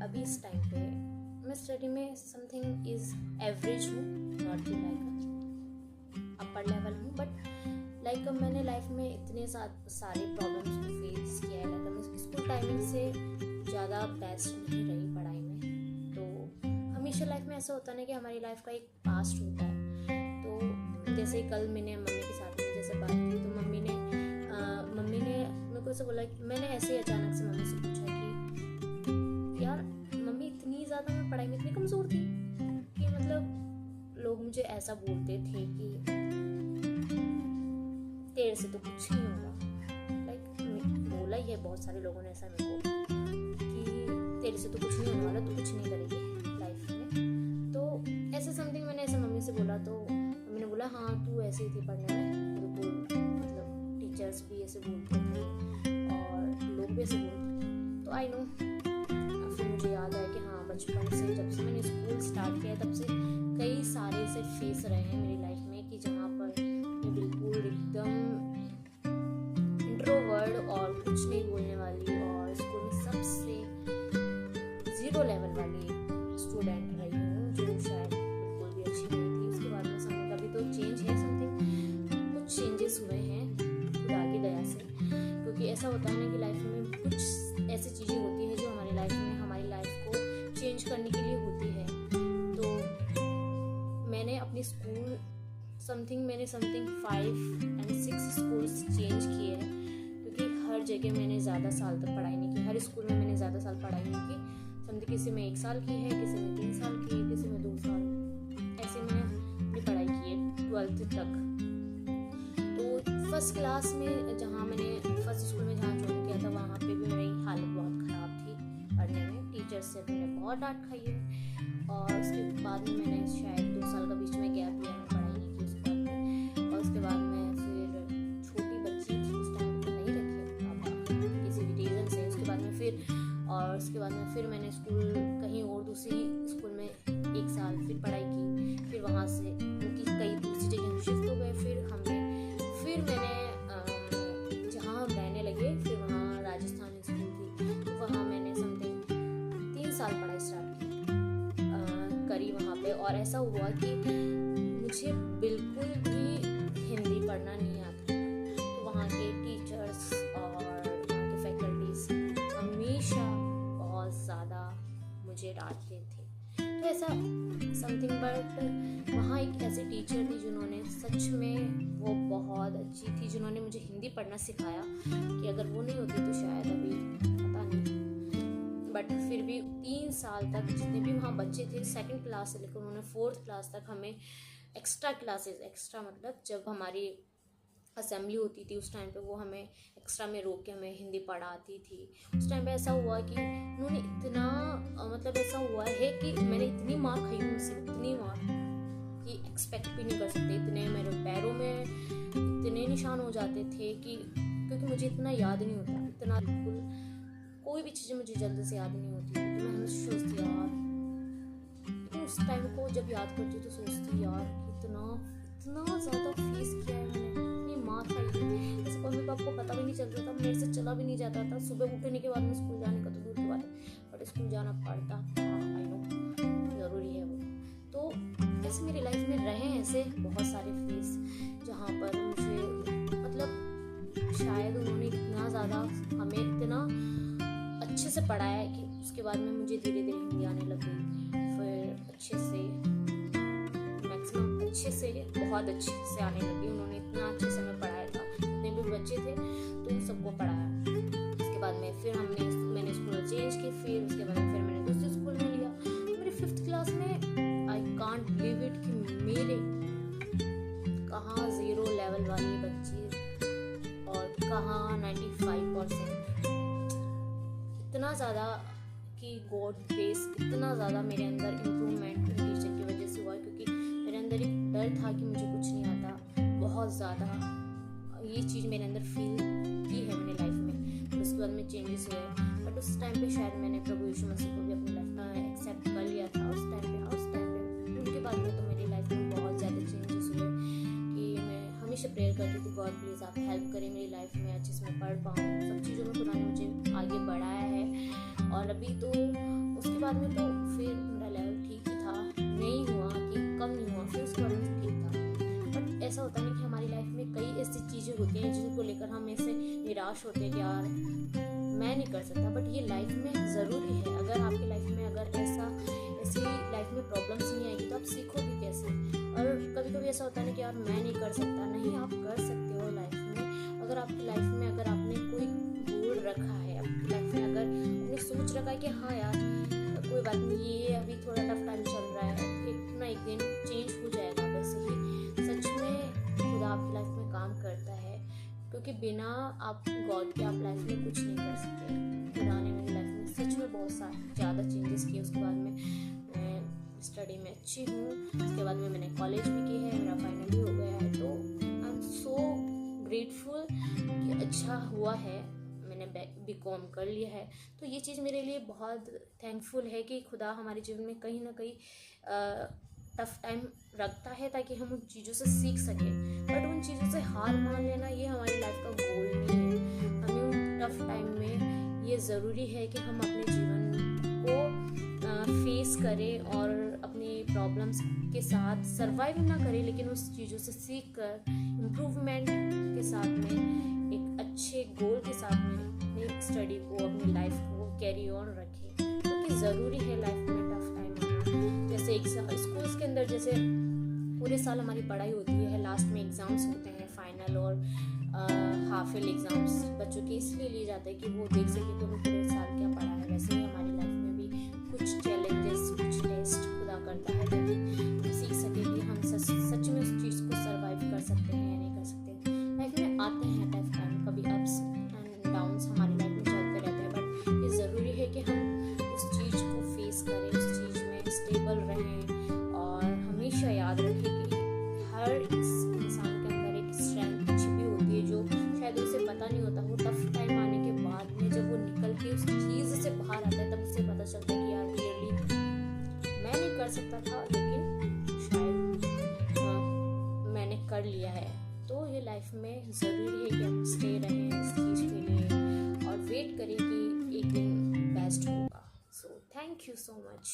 अभी इस टाइम पे मैं स्टडी में समथिंग इज़ एवरेज हूँ, not be like upper level हूँ, बट लाइक मैंने लाइफ में इतने सारे प्रॉब्लम्स को फेस किया है। लाइक मैं स्कूल टाइमिंग से ज़्यादा बेस्ट नहीं रही पढ़ाई में। तो हमेशा लाइफ में ऐसा होता है ना कि हमारी लाइफ का एक पास्ट होता है। तो जैसे कल मैंने मम्मी के साथ में जैसे बात की, तो मम्मी ने मेरे को ऐसे बोला कि मैंने ऐसे ही अचानक से मम्मी से पूछा कि यार मम्मी, इतनी ज़्यादा मैं पढ़ाई में इतनी कमज़ोर थी कि मतलब लोग मुझे ऐसा बोलते थे कि तेरे से तो कुछ नहीं होगा। लाइक बोला ही है बहुत सारे लोगों ने ऐसा मेरे को कि तेरे से तो कुछ नहीं होने वाला, तू कुछ नहीं करेगी लाइफ में। तो ऐसे समथिंग मैंने ऐसे मम्मी से बोला, तो मम्मी ने बोला हाँ तू ऐसे ही थी पढ़ने में, बिल्कुल मतलब टीचर्स भी ऐसे बोलते थे और लोग भी ऐसे बोलते थे। तो आई नो, फिर मुझे याद आया कि हाँ बचपन से जब से मैंने स्कूल स्टार्ट किया तब से कई सारे ऐसे फेस रहे हैं मेरी लाइफ में कि जहाँ पर मैं बिल्कुल एकदम इंट्रोवर्ट और कुछ नहीं बोलने वाली और स्कूल में सबसे 0 लेवल वाली स्टूडेंट रही हूँ, जो शायद बिल्कुल भी अच्छी नहीं थी। उसके बाद में समझ अभी तो चेंज है, समथिंग कुछ चेंजेस हुए हैं खुदा की दया से, क्योंकि ऐसा होता है ना कि लाइफ में कुछ ऐसी चीज़ें होती हैं जो हमारी लाइफ में हमारी लाइफ को चेंज करने के लिए होती है। तो मैंने अपनी स्कूल मैंने 5 and 6 स्कूल्स चेंज किए हैं, क्योंकि हर जगह मैंने ज़्यादा साल तक पढ़ाई नहीं की। हर स्कूल में मैंने ज़्यादा साल पढ़ाई नहीं की। समथिंग किसी में 1 साल की है, किसी में 3 साल की है, किसी में 2 साल, ऐसे मैंने अपनी पढ़ाई की है 12th तक। तो फर्स्ट क्लास में जहाँ मैंने फर्स्ट स्कूल में जहाँ ज्वाइन किया था, वहाँ पे भी मेरी हालत बहुत ख़राब थी पढ़ने में। टीचर्स से मैंने बहुत डांट खाई है। और उसके बाद में मैंने शायद 2 साल का बीच में गैप लिया, मैंने पढ़ाई नहीं की उसके बाद में। और उसके बाद में फिर छोटी बच्ची थी उस टाइम तो नहीं रखी पापा किसी भी रीज़न से। उसके बाद में फिर मैंने स्कूल कहीं और दूसरी स्कूल में 1 साल फिर पढ़ाई की। फिर वहाँ से उनकी कई दूसरी जगह हम शिफ्ट हो गए। फिर मैंने जहाँ हम रहने लगे, फिर वहाँ राजस्थान स्कूल थी, तो वहाँ मैंने समथिंग 3 साल पढ़ाई स्टार्ट करी वहाँ पे। और ऐसा हुआ कि मुझे बिल्कुल भी हिंदी पढ़ना नहीं आता, तो वहाँ के टीचर्स और वहाँ के फैकल्टीज हमेशा बहुत ज़्यादा मुझे डांटते थे। तो ऐसा समथिंग, बट वहाँ एक ऐसी टीचर थी जिन्होंने सच में वो बहुत अच्छी थी, जिन्होंने मुझे हिंदी पढ़ना सिखाया कि अगर वो नहीं होती तो शायद अभी पता नहीं। बट फिर भी 3 साल तक जितने भी वहाँ बच्चे थे 2nd क्लास से लेकर उन्होंने 4th क्लास तक हमें एक्स्ट्रा क्लासेस, एक्स्ट्रा मतलब जब हमारी असेंबली होती थी उस टाइम पे वो हमें एक्स्ट्रा में रोक के हमें हिंदी पढ़ाती थी। उस टाइम पे ऐसा हुआ कि उन्होंने इतना मतलब ऐसा हुआ है कि मैंने इतनी मार खाई उनसे, इतनी मार कि एक्सपेक्ट भी नहीं कर सकते। इतने मेरे पैरों में इतने निशान हो जाते थे कि क्योंकि मुझे इतना याद नहीं होता, इतना बिल्कुल कोई भी चीज़ें मुझे जल्दी से याद नहीं होती। तो मैं हमेशा सोचती यार, लेकिन उस टाइम को जब याद करती तो सोचती यार इतना ज़्यादा फेस किया है मैंने, इतनी मार खाई है। जैसे मम्मी पापा को पता भी नहीं चलता था, मेरे से चला भी नहीं जाता था। सुबह उठने के बाद में स्कूल जाने का तो दूर की बात है, बट स्कूल जाना पड़ता था। आई नो ज़रूरी है वो। तो ऐसे मेरी लाइफ में रहे हैं ऐसे बहुत सारे फेस, जहाँ पर मुझे मतलब शायद उन्होंने इतना ज़्यादा हमें इतना अच्छे से पढ़ाया है कि उसके बाद में मुझे धीरे धीरे हिंदी आने लगी। फिर अच्छे से बहुत अच्छे से आने लगी। उन्होंने इतना अच्छे से हमें पढ़ाया था, जितने भी बच्चे थे तो उन सबको पढ़ाया। उसके बाद में फिर मैंने स्कूल चेंज की। फिर उसके बाद फिर मैंने दूसरे स्कूल में लिया। मेरी 5th क्लास में आई कांट बिलीव इट कि मेरे कहाँ 0 लेवल वाली बच्ची और कहाँ 95%। इतना ज़्यादा कि गॉड ग्रेस, इतना ज़्यादा मेरे अंदर इम्प्रूवमेंट टीचर की वजह से हुआ, क्योंकि मेरे अंदर एक डर था कि मुझे कुछ नहीं आता बहुत ज़्यादा। ये चीज़ मेरे अंदर फील की है मैंने लाइफ में। तो उसके बाद में चेंजेस हुए, बट उस टाइम पे शायद मैंने प्रभु यीशु मसीह को भी अपनी लाइफ में एक्सेप्ट कर लिया था उस टाइम पे। उनके बाद में तो मेरी लाइफ में बहुत ज़्यादा चेंजेस हुए कि मैं हमेशा प्रेयर करती थी, गॉड प्लीज़ आप हेल्प करें मेरी लाइफ में, अच्छे से मैं पढ़ पाऊँ। सब चीज़ों में खुदा ने मुझे आगे बढ़ाया है। और अभी तो उसके बाद बाद में तो फिर मेरा लेवल ठीक ही था, नहीं हुआ कि कम नहीं हुआ, फिर उसके बाद में ठीक था। बट ऐसा होता नहीं कि हमारी लाइफ में कई ऐसी चीज़ें होती हैं जिनको लेकर हम ऐसे निराश होते हैं कि यार मैं नहीं कर सकता। बट ये लाइफ में ज़रूरी है। अगर आपकी लाइफ में अगर ऐसी लाइफ में प्रॉब्लम्स नहीं आएगी तो आप सीखोगे कैसे। और कभी कभी ऐसा होता है ना कि यार मैं नहीं कर सकता, नहीं आप कर सकते हो लाइफ में। अगर आपकी लाइफ में अगर आपने कोई गोल रखा है, आपकी लाइफ में अगर आपने सोच रखा है कि हाँ यार कोई बात नहीं, ये अभी थोड़ा टफ टाइम चल रहा है, एक ना एक दिन चेंज हो जाएगा। वैसे ही सच में खुदा आपकी लाइफ में काम करता है, क्योंकि बिना आप गॉड के आप लाइफ में कुछ नहीं कर सकते। खुदा ने मेरी लाइफ में सच में बहुत ज़्यादा चेंजेस किए। उसके बाद में मैं स्टडी में अच्छी हूँ, उसके बाद में मैंने कॉलेज भी की है, मेरा फाइनल भी हो गया है। तो आई एम सो ग्रेटफुल कि अच्छा हुआ है मैंने बीकॉम कर लिया है। तो ये चीज़ मेरे लिए बहुत थैंकफुल है कि खुदा हमारे जीवन में कहीं ना कहीं टफ टाइम रखता है ताकि हम उन चीज़ों से सीख सकें। बट उन चीज़ों से हार मान लेना ये हमारी लाइफ का गोल नहीं है। हमें उन टफ टाइम में ये ज़रूरी है कि हम अपने जीवन को फेस करें और अपनी प्रॉब्लम्स के साथ सर्वाइव ना करें, लेकिन उस चीज़ों से सीख कर इम्प्रूवमेंट के साथ में एक अच्छे गोल के साथ में अपनी स्टडी को, अपनी लाइफ को कैरी ऑन रखें। क्योंकि ज़रूरी है लाइफ में टफ टाइम आना। जैसे स्कूल्स के अंदर जैसे पूरे साल हमारी पढ़ाई होती है, लास्ट में एग्ज़ाम्स होते हैं, फाइनल और हाफ ईयर एग्ज़ाम्स बच्चों के इसलिए लिए जाते हैं कि वो देख सके कि उन्होंने पूरे साल क्या पढ़ा है। वैसे ही हमारी लाइफ में भी कुछ चैलेंजेस, कुछ टेस्ट खुदा करता है ताकि हम सीख सके कि हम सच में उस चीज़ को सर्वाइव कर सकते हैं या नहीं कर सकते। लाइफ में आते हैं टफ टाइम, कभी अप्स एंड डाउन्स हमारी लाइफ में चलते रहते हैं। बट ये ज़रूरी है कि हम उस चीज़ को फेस करें, उस चीज़ में स्टेबल रहें और हमेशा याद रखें कि हर इंसान के अंदर एक स्ट्रेंथ छिपी होती है जो शायद उसे पता नहीं होता। वो टफ टाइम आने के बाद में जब वो निकल के उस चीज़ से बाहर आता है तब उसे पता चलता है कि यार रियली मैं नहीं कर सकता था, लेकिन शायद मैंने कर लिया है। तो ये लाइफ में ज़रूरी है कि हम स्टे रहें इस चीज़ के लिए और वेट करें कि एक दिन बेस्ट होगा। So thank you so much.